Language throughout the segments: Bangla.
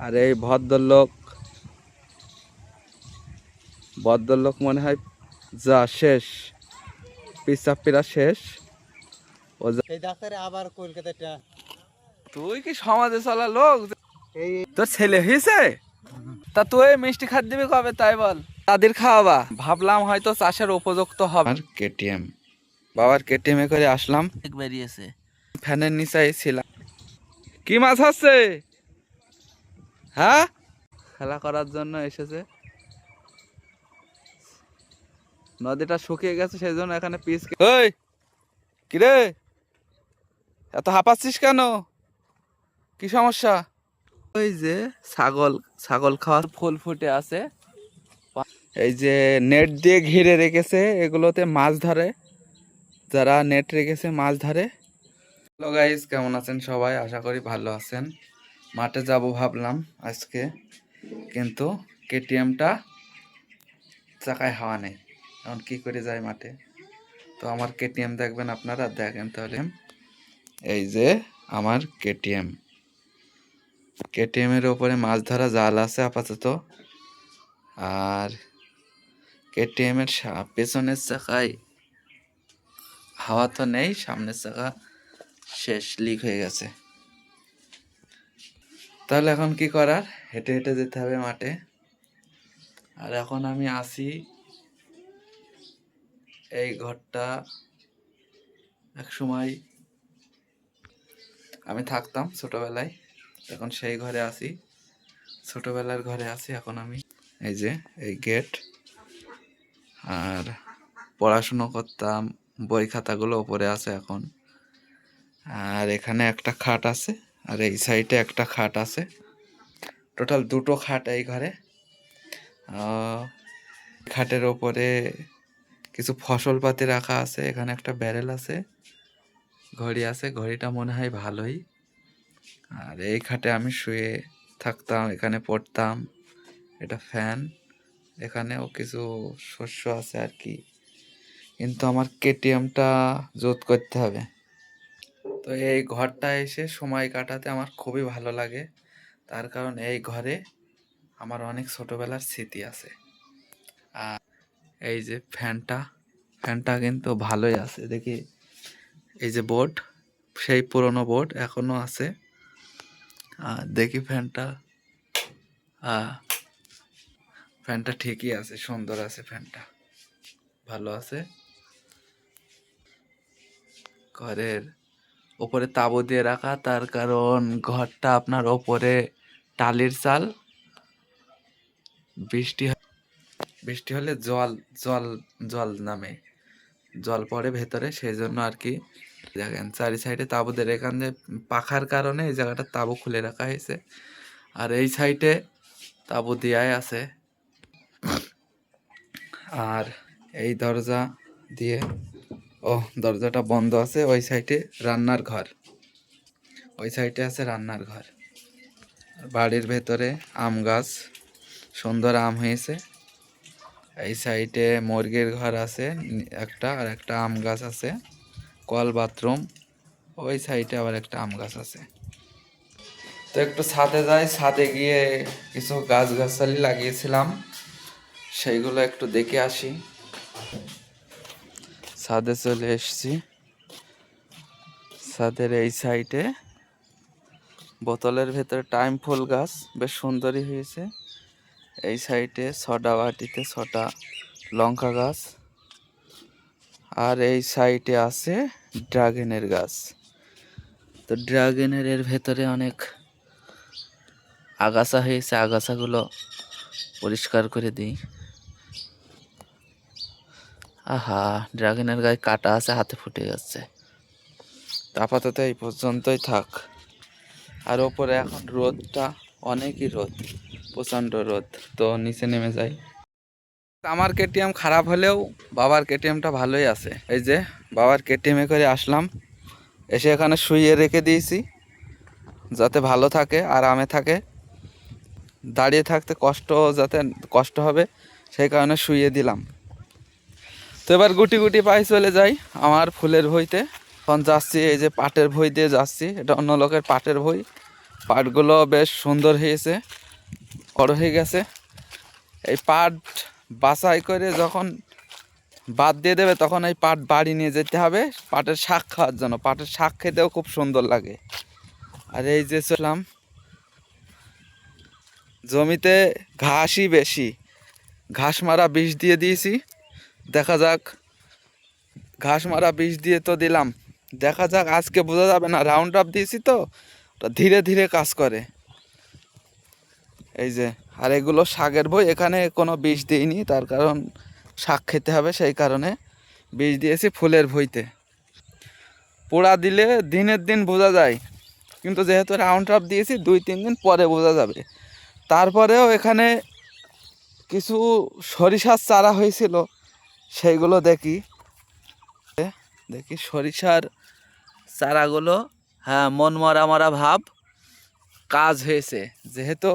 আর এই ভদ্রলোক মনে হয় যা শেষ, পিসাব পিরা শেষ। ও এই ডাক্তারে আবার কলকাতাটা। তুই কি সমাজে চলা লোক? তোর ছেলে হয়েছে? তা তুই মিষ্টি খাত দিবি কবে তাই বল? তাদের খাওয়াবা ভাবলাম হয়তো চাষের উপযুক্ত হবে। কেটিএম, বাবার কেটিএম এ করে আসলাম, বেরিয়েছে ফ্যানের নিচে ছিলাম। কি মাছ হচ্ছে? হ্যাঁ, খেলা করার জন্য এসেছে। নদীটা শুকিয়ে গেছে সেই জন্য এখানে পিস। ওই কিরে, এত হাঁপাচ্ছিস কেন? কি সমস্যা? ওই যে ছাগল খাওয়ার ফুল ফুটে আছে, এই যে নেট দিয়ে ঘিরে রেখেছে, এগুলোতে মাছ ধরে, যারা নেট রেখেছে মাছ ধরে। হ্যালো গাইস, কেমন আছেন সবাই? আশা করি ভালো আছেন। মাঠে যাব ভাবলাম আজকে, কিন্তু কেটিএমটা চাকায় হাওয়া নেই, এখন কি করে যায় মাঠে? তো আমার কেটিএম দেখবেন আপনারা, দেখেন তাহলে। এই যে আমার কেটিএম, কেটিএমের ওপরে মাছ ধরা জাল আছে আপাতত। আর কেটিএমের পেছনের চাকায় হাওয়া তো নেই, সামনের চাকা শেষ, লিক হয়ে গেছে। তাহলে এখন কি করার, হেঁটে হেঁটে যেতে হবে মাঠে। আর এখন আমি আসি, এই ঘরটা এক সময় আমি থাকতাম ছোটবেলায়, এখন সেই ঘরে আসি, ছোটবেলার ঘরে আছি এখন আমি। এই যে এই গেট, আর পড়াশুনো করতাম, বই খাতাগুলো ওপরে আছে এখন। আর এখানে একটা খাট আছে, আর এই সাইডে একটা খাট আছে, টোটাল দুটো খাট এই ঘরে। খাটের ওপরে কিছু ফসলপাতি রাখা আছে, এখানে একটা ব্যারেল আছে, ঘড়ি আছে, ঘড়িটা মনে হয় ভালোই। আর এই খাটে আমি শুয়ে থাকতাম, এখানে পড়তাম। এটা ফ্যান, এখানেও কিছু শস্য আছে আর কি। কিন্তু আমার কেটিএমটা জোত করতে হবে। তো এই ঘরটা এসে সময় কাটাতে আমার খুবই ভালো লাগে, তার কারণ এই ঘরে আমার অনেক ছোটবেলার স্মৃতি আছে। আর এই যে ফ্যানটা কিন্তু ভালোই আছে দেখি, এই যে বোর্ড, সেই পুরনো বোর্ড এখনো আছে। আর দেখি ফ্যানটা ঠিকই আছে, সুন্দর আছে, ফ্যানটা ভালো আছে। ঘরের ওপরে তাবু দিয়ে রাখা, তার কারণ ঘরটা আপনার ওপরে টালির চাল, বৃষ্টি হলে জল জল জল নামে, জল পড়ে ভেতরে, সেই জন্য আর কি। দেখেন চারি সাইডে তাবু দিয়ে, এখানে পাখার কারণে এই জায়গাটা তাবু খুলে রাখা হয়েছে। আর এই সাইডে তাবু দেয়াই আছে। আর এই দরজা দিয়ে, দরজাটা বন্ধ আছে। ওই সাইডে রান্নার ঘর, ওই সাইডে আছে রান্নার ঘর। বাড়ির ভেতরে আম গাছ, সুন্দর আম হয়েছে। এই সাইডে মুরগির ঘর আছে একটা, আর একটা আম গাছ আছে, কল বাথরুম। ওই সাইডে আবার একটা আম গাছ আছে। তো একটু ছাদে যাই, ছাদে গিয়ে কিছু গাছগাছালি লাগিয়েছিলাম, সেইগুলো একটু দেখে আসি। ছাদে চলে এসেছি, ছাদের এই সাইডে বোতলের ভেতরে টাইম ফুল গাছ, বেশ সুন্দরই হয়েছে। এই সাইডে ছটা বাটিতে ছটা লঙ্কা গাছ। আর এই সাইডে আছে ড্রাগনের গাছ। তো ড্রাগনের এর ভেতরে অনেক আগাছা হয়েছে, আগাছাগুলো পরিষ্কার করে দিই। আহা, ড্রাগনের গায়ে কাটা আছে, হাতে ফুটে যাচ্ছে। আপাতত এই পর্যন্তই থাক। আর ওপরে এখন রোদটা, অনেকই রোদ, প্রচণ্ড রোদ। তো নিচে নেমে যাই। আমার কেটিএম খারাপ হলেও বাবার কেটিএমটা ভালোই আছে। এই যে বাবার কেটিএমে করে আসলাম, এসে এখানে শুইয়ে রেখে দিয়েছি যাতে ভালো থাকে, আরামে থাকে। দাঁড়িয়ে থাকতে কষ্ট হবে, সেই কারণে শুইয়ে দিলাম। তো এবার গুটি গুটি পায়ে চলে যাই আমার ফুলের ভইতে। এখন যাচ্ছি, এই যে পাটের ভই দিয়ে যাচ্ছি, এটা অন্য লোকের পাটের ভই, পাটগুলো বেশ সুন্দর হয়েছে, বড় হয়ে গেছে। এই পাট বাছাই করে যখন বাদ দিয়ে দেবে তখন এই পাট বাড়ি নিয়ে যেতে হবে পাটের শাক খাওয়ার জন্য। পাটের শাক খেতেও খুব সুন্দর লাগে। আর এই যে চললাম, জমিতে ঘাসই বেশি, ঘাস মারা বিষ দিয়ে দিয়েছি। দেখা যাক, ঘাস মারা বিষ দিয়ে তো দিলাম, দেখা যাক, আজকে বোঝা যাবে না, রাউন্ড আপ দিয়েছি তো, ওটা ধীরে ধীরে কাজ করে। এই যে, আর এগুলো শাকের বই, এখানে কোনো বিষ দিইনি, তার কারণ শাক খেতে হবে, সেই কারণে বিষ দিয়েছি ফুলের ভইতে। পোড়া দিলে দিনের দিন বোঝা যায়, কিন্তু যেহেতু রাউন্ড আপ দিয়েছি 2-3 দিন পরে বোঝা যাবে। তারপরেও এখানে কিছু সরিষার চারা হয়েছিল, সেইগুলো দেখি দেখি সরিষার চারাগুলো, হ্যাঁ, মন মরা মরা ভাব, কাজ হয়েছে যেহেতু।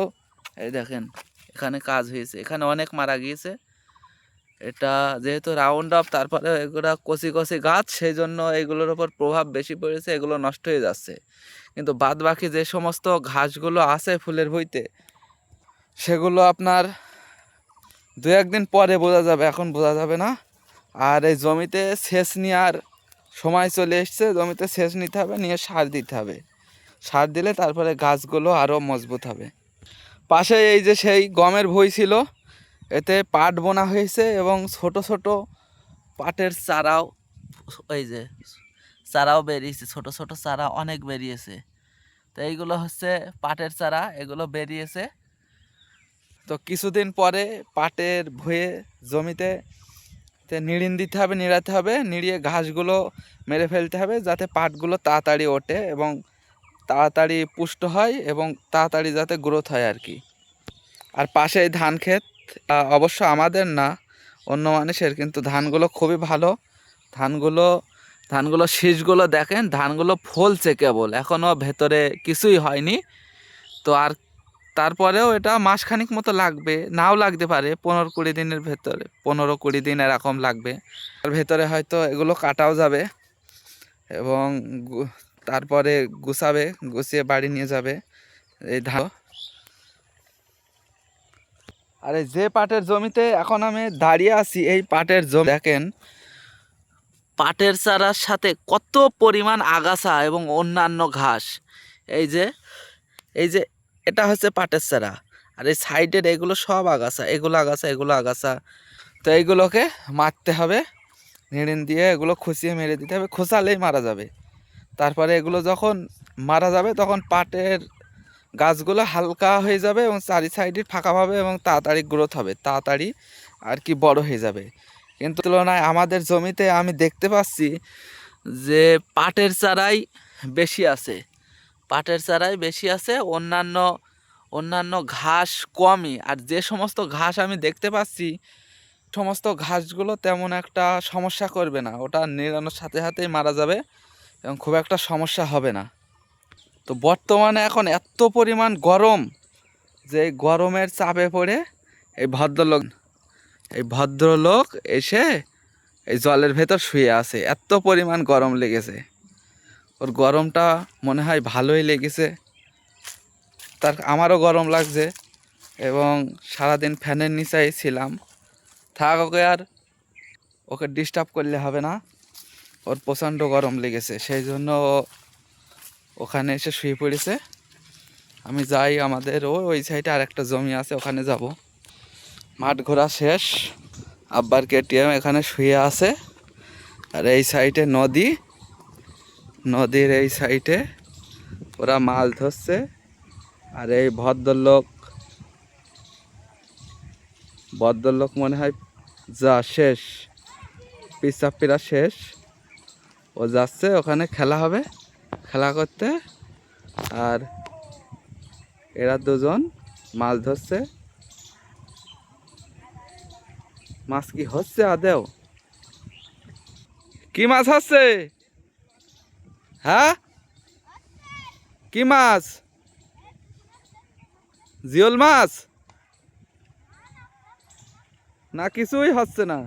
এই দেখেন, এখানে কাজ হয়েছে, এখানে অনেক মারা গিয়েছে। এটা যেহেতু রাউন্ড আপ, তারপরে এগুলো কচি কচি গাছ, সেই জন্য এগুলোর ওপর প্রভাব বেশি পড়েছে, এগুলো নষ্ট হয়ে যাচ্ছে। কিন্তু বাদ বাকি যে সমস্ত ঘাসগুলো আছে ফুলের ভইতে, সেগুলো আপনার 2-1 দিন পরে বোঝা যাবে, এখন বোঝা যাবে না। আর এই জমিতে সেচ নেওয়ার সময় চলে এসছে, জমিতে সেচ নিতে হবে, নিয়ে সার দিতে হবে। সার দিলে তারপরে গাছগুলো আরও মজবুত হবে। পাশে এই যে সেই গমের ভুঁই ছিল, এতে পাট বোনা হয়েছে এবং ছোট ছোট পাটের চারাও, এই যে চারাও বেরিয়েছে, ছোট ছোট চারা অনেক বেরিয়েছে। তো এইগুলো হচ্ছে পাটের চারা, এগুলো বেরিয়েছে। তো কিছুদিন পরে পাটের ভুঁয়ে জমিতে নিড়িন দিতে হবে, নিড়াতে হবে, নিড়িয়ে ঘাসগুলো মেরে ফেলতে হবে, যাতে পাটগুলো তাড়াতাড়ি ওঠে এবং তাড়াতাড়ি পুষ্ট হয় এবং তাড়াতাড়ি যাতে গ্রোথ হয় আর কি। আর পাশে এই ধান ক্ষেত, অবশ্য আমাদের না, অন্য মানুষের, কিন্তু ধানগুলো খুবই ভালো। ধানগুলো ধানগুলো শীষগুলো দেখেন, ধানগুলো ফলছে কেবল, এখনও ভেতরে কিছুই হয়নি। তো আর তারপরেও এটা মাসখানিক মতো লাগবে, নাও লাগতে পারে, 15-20 দিনের ভেতরে, 15-20 দিন এরকম লাগবে। তার ভেতরে হয়তো এগুলো কাটাও যাবে এবং তারপরে গুছাবে, গুছিয়ে বাড়ি নিয়ে যাবে এই ধান। আরে যে পাটের জমিতে এখন আমি দাঁড়িয়ে আছি, এই পাটের জমি দেখেন, পাটের চারার সাথে কত পরিমাণ আগাছা এবং অন্যান্য ঘাস। এই যে এই যে এটা হচ্ছে পাটের চারা, আর এই সাইডের এগুলো সব আগাছা, এগুলো আগাছা, এগুলো আগাছা। তো এইগুলোকে মারতে হবে, নিড়িন দিয়ে এগুলো খুঁচিয়ে মেরে দিতে হবে, খোঁচালেই মারা যাবে। তারপরে এগুলো যখন মারা যাবে তখন পাটের গাছগুলো হালকা হয়ে যাবে এবং চারি সাইডে ফাঁকা পাবে এবং তাড়াতাড়ি গ্রোথ হবে, তাড়াতাড়ি আর কি বড় হয়ে যাবে। কিন্তু তুলনায় আমাদের জমিতে আমি দেখতে পাচ্ছি যে পাটের চারাই বেশি আছে, পাটের চারাই বেশি আছে, অন্যান্য অন্যান্য ঘাস কমই। আর যে সমস্ত ঘাস আমি দেখতে পাচ্ছি, সমস্ত ঘাসগুলো তেমন একটা সমস্যা করবে না, ওটা নিড়ানোর সাথে সাথেই মারা যাবে এবং খুব একটা সমস্যা হবে না। তো বর্তমানে এখন এত পরিমাণ গরম, যে এই গরমের চাপে পড়ে এই ভদ্রলোক এসে এই জলের ভেতর শুয়ে আছে, এত পরিমাণ গরম লেগেছে। ওর গরমটা মনে হয় ভালোই লেগেছে, তার আমারও গরম লাগছে এবং সারাদিন ফ্যানের নিচেই ছিলাম। থাক, ওকে ডিস্টার্ব করলে হবে না, ওর প্রচণ্ড গরম লেগেছে, সেই জন্য ও ওখানে এসে শুয়ে পড়েছে। আমি যাই, আমাদের ওই সাইডে আর একটা জমি আছে, ওখানে যাব। মাঠ ঘোরা শেষ, আব্বার কেটিএম এখানে শুয়ে আছে। আর এই সাইডে নদী, নদীর এই সাইডে ওরা মাছ ধরছে। আর এই ভদ্রলোক মনে হয় যা শেষ, পিচ্চাপ পিরা শেষ, ও যাচ্ছে, ওখানে খেলা হবে, খেলা করতে। আর এরা দুজন মাছ ধরছে। মাছ কি হচ্ছে আদেও? কি মাছ হচ্ছে? হ্যাঁ, কি মাছ? জিওল মাছ না, কিছুই হচ্ছে না।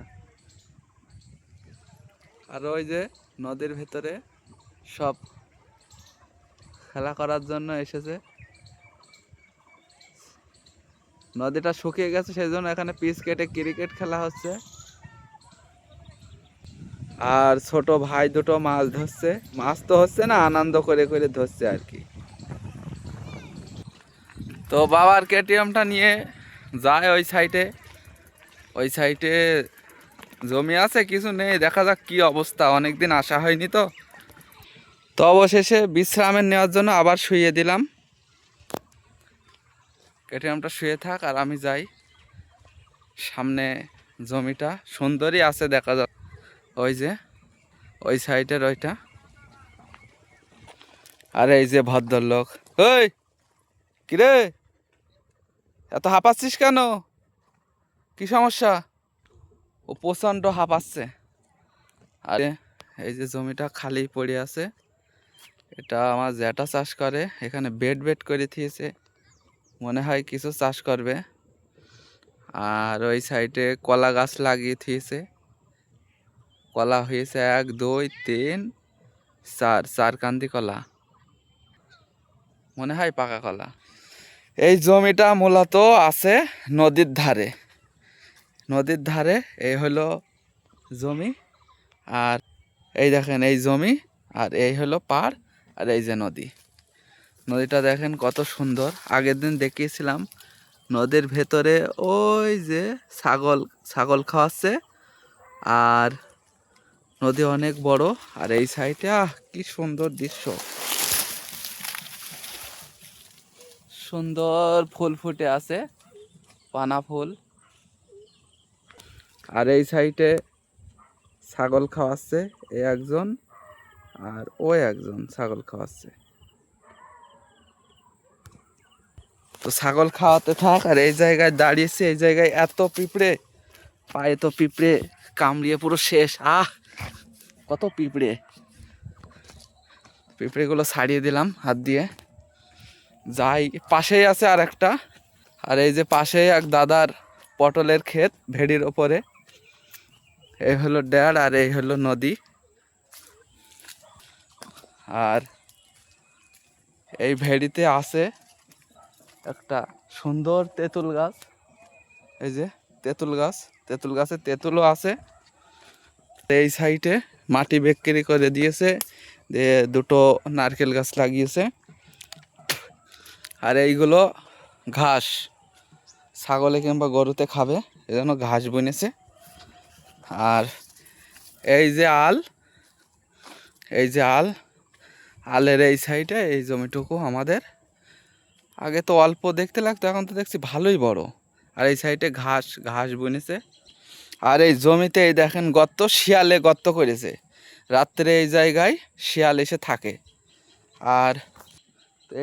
আর ওই যে নদীর ভেতরে সব খেলা করার জন্য এসেছে। নদীটা শুকিয়ে গেছে, সেই জন্য এখানে পিচ কেটে ক্রিকেট খেলা হচ্ছে। আর ছোট ভাই দুটো মাছ ধরছে, মাছ তো হচ্ছে না, আনন্দ করে করে ধরছে আর কি। তো বাবার কেটিএমটা নিয়ে যায় ওই সাইডে, ওই সাইডে জমি আছে, কিছু নেই, দেখা যাক কি অবস্থা, অনেকদিন আসা হয়নি তো। তো অবশেষে বিশ্রামের নেওয়ার জন্য আবার শুইয়ে দিলাম, কেটিএমটা শুয়ে থাক আর আমি যাই। সামনে জমিটা সুন্দরই আছে দেখা যাক, ওই যে ওই সাইডের ওইটা। আর এই যে ভদ্রলোক, ওই কিরে এত হাঁপাচ্ছিস কেন, কি সমস্যা? ও প্রচণ্ড হাঁপাচ্ছে। আরে এই যে জমিটা খালি পড়ে আছে, এটা আমার জ্যাঠা চাষ করে, এখানে বেড বেড করে দিয়েছে, মনে হয় কিছু চাষ করবে। আর ওই সাইডে কলা গাছ লাগিয়ে দিয়েছে, কলা হয়েছে 1 2 3 4, 4 কান্দি কলা, মনে হয় পাকা কলা। এই জমিটা মূলত আছে নদীর ধারে, নদীর ধারে এই হলো জমি। আর এই দেখেন এই জমি, আর এই হলো পাড়, আর এই যে নদী। নদীটা দেখেন কত সুন্দর। আগের দিন দেখিয়েছিলাম নদীর ভেতরে ওই যে ছাগল ছাগল খাওয়াচ্ছে, আর নদী অনেক বড়। আর এই সাইডে কি সুন্দর দৃশ্য, সুন্দর ফুল ফুটে আছে, পানা ফুল। আর এই সাইডে ছাগল খাওয়াচ্ছে এই একজন, আর ওই একজন ছাগল খাওয়াচ্ছে। তো ছাগল খাওয়াতে থাক, আর এই জায়গায় দাঁড়িয়েছে, এই জায়গায় এত পিঁপড়ে, পায়ে তো পিঁপড়ে কামড়িয়ে পুরো শেষ। কত পিঁপড়ে, পিঁপড়েগুলো ছাড়িয়ে দিলাম হাত দিয়ে। যাই, পাশেই আছে আর একটা। আর এই যে পাশেই এক দাদার পটলের ক্ষেত ভেড়ির ওপরে। এই হলো ড্যাড, আর এই হলো নদী। আর এই ভেড়িতে আছে একটা সুন্দর তেঁতুল গাছ, এই যে তেঁতুল গাছ, তেঁতুল গাছে তেঁতুলও আছে। এই সাইডে মাটি বিক্রি করে দিয়েছে, দিয়ে দুটো নারকেল গাছ লাগিয়েছে। আর এইগুলো ঘাস, ছাগলে কিংবা গরুতে খাবে, এজন্য ঘাস বুনেছে। আর এই যে আল, এই যে আল, আলের এই সাইডে এই জমিটুকু আমাদের। আগে তো অল্প দেখতে লাগতো, এখন তো দেখছি ভালোই বড়। আর এই সাইডে ঘাস ঘাস বুনেছে। আর এই জমিতে এই দেখেন গর্ত, শিয়ালে গর্ত করেছে, রাত্রে এই জায়গায় শিয়াল এসে থাকে। আর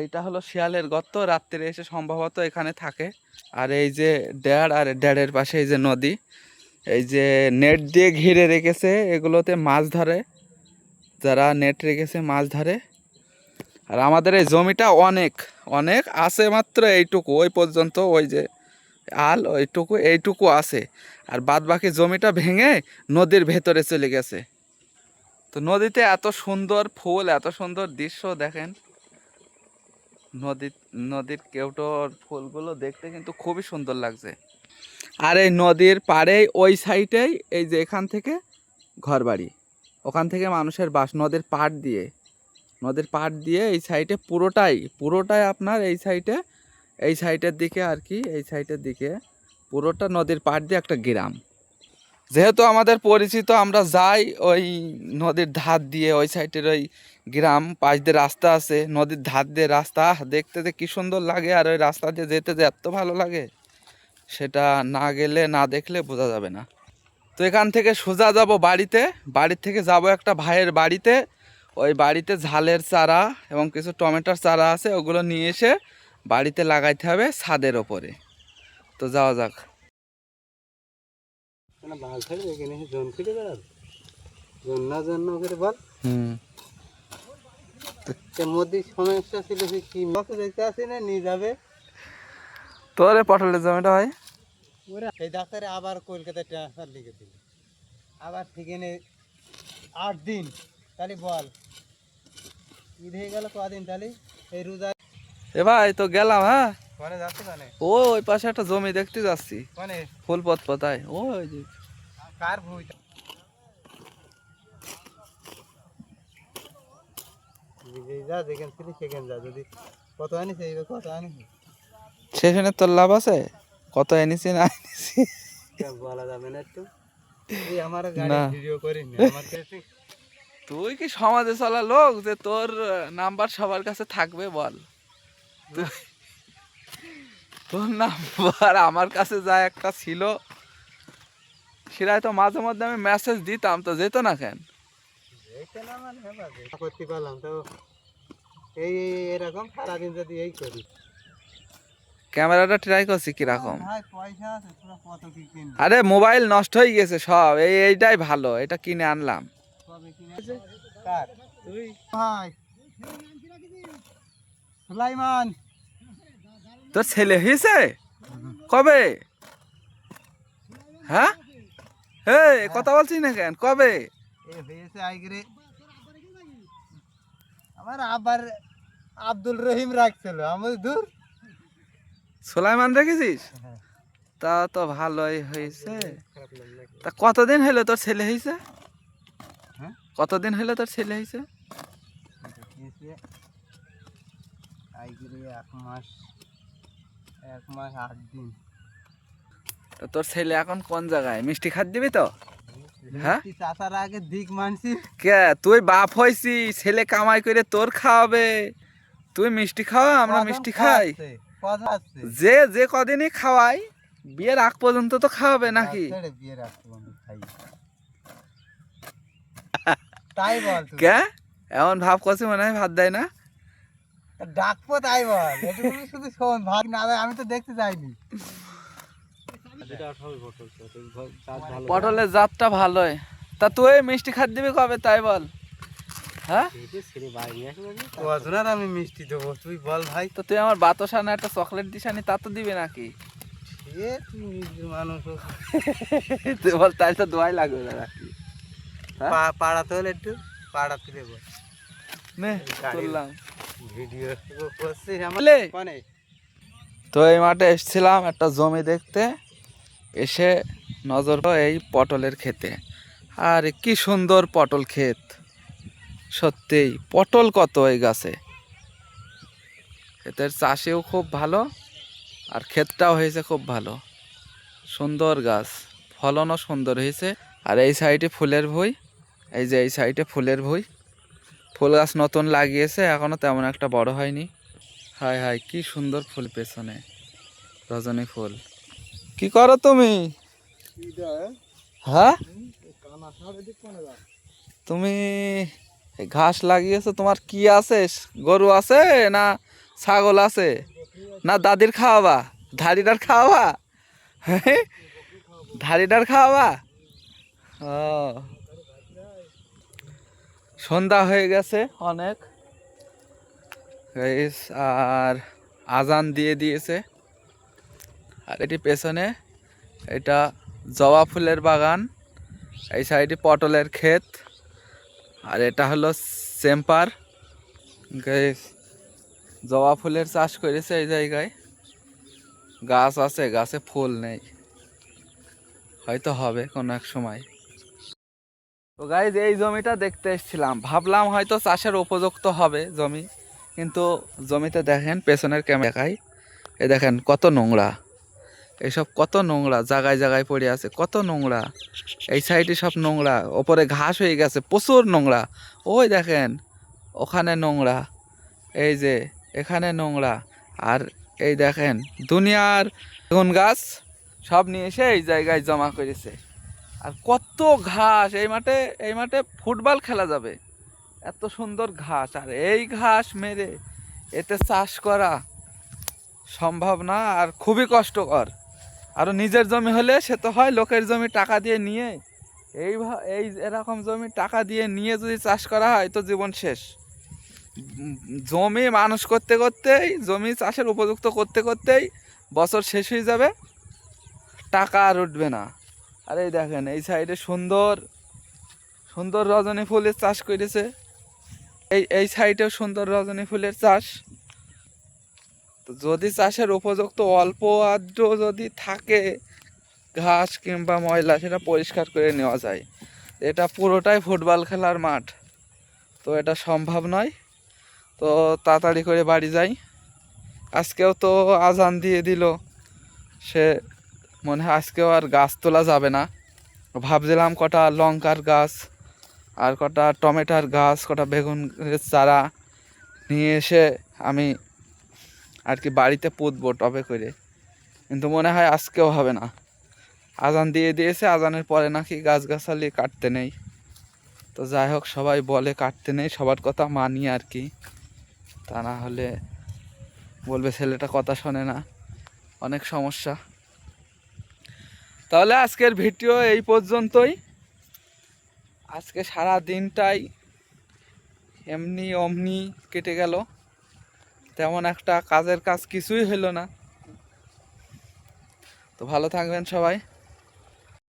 এইটা হলো শিয়ালের গর্ত, রাত্রে এসে সম্ভবত এখানে থাকে। আর এই যে ড্যাড, আর ড্যাডের পাশে এই যে নদী, এই যে নেট দিয়ে ঘিরে রেখেছে, এগুলোতে মাছ ধরে, যারা নেট রেখেছে মাছ ধরে। আর আমাদের এই জমিটা অনেক অনেক আছে, মাত্র এইটুকু ওই পর্যন্ত, ওই যে আল ওইটুকু এইটুকু আছে। আর বাদ বাকি জমিটা ভেঙে নদীর ভেতরে চলে গেছে। তো নদীতে এত সুন্দর ফুল, এত সুন্দর দৃশ্য দেখেন, নদীর নদীর কেউটোর ফুলগুলো দেখতে কিন্তু খুবই সুন্দর লাগছে। আর এই নদীর পাড়েই ওই সাইডেই এই যে এখান থেকে ঘরবাড়ি, ওখান থেকে মানুষের বাস, নদীর পাড় দিয়ে, নদীর পাড় দিয়ে এই সাইডে পুরোটাই পুরোটাই আপনার এই সাইডে, এই সাইডের দিকে আর কি, এই সাইডের দিকে পুরোটা নদীর পাড় দিয়ে একটা গ্রাম। যেহেতু আমাদের পরিচিত, আমরা যাই ওই নদীর ধার দিয়ে, ওই সাইডের ওই গ্রাম পাশ দিয়ে রাস্তা আছে, নদীর ধার দিয়ে রাস্তা, দেখতে যে কী সুন্দর লাগে। আর ওই রাস্তা দিয়ে যেতে যে এত ভালো লাগে, সেটা না গেলে না দেখলে বোঝা যাবে না। তো এখান থেকে সোজা যাব বাড়িতে, বাড়ির থেকে যাব একটা ভাইয়ের বাড়িতে, ওই বাড়িতে ঝালের চারা এবং কিছু টমেটোর চারা আছে, ওগুলো নিয়ে এসে বাড়িতে লাগাইতে হবে ছাদের ওপরে। তো যাওয়া যাক। ভাল থাকবে এখানে জন খুঁজে বেড়াবে, জন না জন্য করে বল। এর মধ্যে সমস্যা ছিল যে কি মাছ দেখতে আসি না নিয়ে যাবে। তোর পটলের জমিটা হয়, ওরা এই ডাক্তারে আবার কলকাতায় ট্রান্সফার লিখে দিল, আবার ঠিকানে 8 দিন। তাহলে বল ঈদ হয়ে গেল কদিন, তাহলে এই রোজা। এ ভাই তো গেলাম, হ্যাঁ। কোনে যাচ্ছে কোনে? ওই পাশে একটা জমি দেখতে যাচ্ছি, কোনে? ফুল পথ পাতায় ওই যে। কার ভুই? যেই যা যেখান ছিলি সেখানে যা, যদি কত আনিস এইবার কত আনিস সেখানে তোর লাভ আছে, কত এনেছি না এনেছি বলা যাবে না একটু। এই আমার গাড়ি না। ভিডিও করিনি আমার কাছে। তুই কি সমাজে চলা লোক যে তোর নাম্বার সবার কাছে থাকবে বল? তোর নাম্বার আমার কাছে যা একটা ছিল, সেটাই তো মাঝে মধ্যে আমি মেসেজ দিতাম, তো যেত না কেন? এইখানে আমার হেফাজে করতে পারলাম তো। এই এরকম সারাদিন যদি এই করি। ক্যামেরাটা ট্রাই করছি কিরকম। ভাই পয়সা আছে, তোরা কত কি কিনবি? আরে মোবাইল নষ্ট হয়ে গেছে সব, এইটাই ভালো, এটা কিনে আনলাম। কবে কিনেছে? কার? তুই? ভাই সুলাইমান। তোর ছেলে হয়েছে কবে? হ্যাঁ, এই কথা বলছিস না কেন, কবে? এ হয়েছে আইগরে। আমার আবার আব্দুল রহিম রাখছিল আমাদের দূর। সুলাইমান রেখেছিস? তা তো ভালোই হয়েছে। তা কতদিন হলো তোর ছেলে হয়েছে? হ্যাঁ? কতদিন হলো তোর ছেলে হয়েছে? আইগরে 1 মাস, 1 মাস 8 দিন। তা তোর ছেলে এখন কোন জায়গায়, মিষ্টি খাত দিবি তো? হ্যাঁ? মিষ্টি চাচার আগে দিক মানছি। কে তুই বাপ হইছি, ছেলে কামাই করে তোর খাওয়াবে, তুই মিষ্টি খাওয়া, আমরা মিষ্টি খাই। কথা আছে। যে যে কদিনই খাওয়াই, বিয়ের আগ পর্যন্ত তো খাওয়াবে নাকি? ছেড়ে বিয়ে রাখতে বন্ধু খাই। তাই বল তুই। কে এমন ভাব করছে মনে হয় ভাত দেয় না? ডাকবো তাই বল, এটুকু শুধু শোন, ভাগ না দেয় আমি তো দেখতে যাইনি। পটলের জাতটা ভালোই। তা তুই মিষ্টি খাত দিবি কবে তাই বল? হ্যাঁ, কজনের আমি মিষ্টি দেবো তুই বল ভাই। তো তুই আমার বাতাসা না একটা চকলেট দিশানি, তা তো দিবি নাকি? এ তুই নিজের মানুষ ও। তুই বল তাই তো দোয়াই লাগবে না নাকি? হ্যাঁ? পাড়াতে হলে একটু পাড়াতে দেবো। নে তুললাম। ভিডিও করছিস আমার বলে, কোনে? তো এই মাঠে এসেছিলাম একটা জমি দেখতে, এসে নজর পড়লো এই পটলের ক্ষেতে। আর কি সুন্দর পটল ক্ষেত, সত্যিই পটল কত এই গাছে। ক্ষেতের চাষেও খুব ভালো, আর ক্ষেতটাও হয়েছে খুব ভালো, সুন্দর গাছ, ফলনও সুন্দর হয়েছে। আর এই সাইডে ফুলের ভুঁই, এই যে এই সাইডে ফুলের ভুঁই, ফুল গাছ নতুন লাগিয়েছে, এখনো তেমন একটা বড় হয়নি। হায় হায় কি সুন্দর ফুল পেছনে, রজনী ফুল। কি করো তুমি? হ্যাঁ, তুমি এই ঘাস লাগিয়েছো, তোমার কি আছে, গরু আছে না ছাগল আছে, না দাদির খাওয়াবা, ধাড়িটার খাওয়াবা? হ্যাঁ, ধাড়িটার খাওয়াবা? ও, সন্ধ্যা হয়ে গেছে অনেক, গাইস, আর আজান দিয়ে দিয়েছে। আর এটি পেছনে, এটা জবা ফুলের বাগান, এই সাইডে পটলের ক্ষেত, আর এটা হলো চেম্পার। গাইস, জবা ফুলের চাষ করেছে এই জায়গায়, গাছ আছে, গাছে ফুল নেই, হয়তো হবে কোনো এক সময়। তো গাইজ এই জমিটা দেখতে এসেছিলাম, ভাবলাম হয়তো চাষের উপযুক্ত হবে জমি, কিন্তু জমিতে দেখেন পেছনের ক্যামেরা দেখাই, এই দেখেন কত নোংরা, এইসব কত নোংরা জায়গায় জায়গায় পড়ে আছে, কত নোংরা, এই সাইডে সব নোংরা, ওপরে ঘাস হয়ে গেছে, প্রচুর নোংরা, ওই দেখেন ওখানে নোংরা, এই যে এখানে নোংরা, আর এই দেখেন দুনিয়ার বেগুন গাছ সব নিয়ে এসে এই জায়গায় জমা করেছে। আর কত ঘাস, এই মাঠে ফুটবল খেলা যাবে, এত সুন্দর ঘাস, আর এই ঘাস মেরে এতে চাষ করা সম্ভব না, আর খুবই কষ্টকর। আরও নিজের জমি হলে সে তো হয়, লোকের জমি টাকা দিয়ে নিয়ে, এই এরকম জমি টাকা দিয়ে নিয়ে যদি চাষ করা হয় তো জীবন শেষ। জমি মানুষ করতে করতেই, জমি চাষের উপযুক্ত করতে করতেই বছর শেষ হয়ে যাবে, টাকা আর উঠবে না। আর এই দেখেন এই সাইডে সুন্দর সুন্দর রজনী ফুলের চাষ করেছে, এই সাইডেও সুন্দর রজনী ফুলের চাষ। তো যদি চাষের উপযুক্ত অল্প আদ্র যদি থাকে ঘাস কিংবা ময়লা, সেটা পরিষ্কার করে নেওয়া যায়। এটা পুরোটাই ফুটবল খেলার মাঠ, তো এটা সম্ভব নয়। তো তাড়াতাড়ি করে বাড়ি যাই। আজকেও তো আজান দিয়ে দিল, সে মনে হয় আজকেও আর গাছ তোলা যাবে না। ভাবছিলাম কটা লঙ্কার গাছ আর কটা টমেটোর গাছ, কটা বেগুনের চারা নিয়ে এসে আমি আর কি বাড়িতে পুঁতবো টবে করে, কিন্তু মনে হয় আজকেও হবে না। আজান দিয়ে দিয়েছে, আজানের পরে নাকি গাছগাছালি কাটতে নেই। তো যাই হোক, সবাই বলে কাটতে নেই, সবার কথা মানি আর কি, তা না হলে বলবে ছেলেটা কথা শোনে না, অনেক সমস্যা। তাহলে আজকের ভিডিও এই পর্যন্তই। আজকে সারা দিনটাই এমনি অমনি কেটে গেল, তেমন একটা কাজের কাজ কিছুই হলো না। তো ভালো থাকবেন সবাই।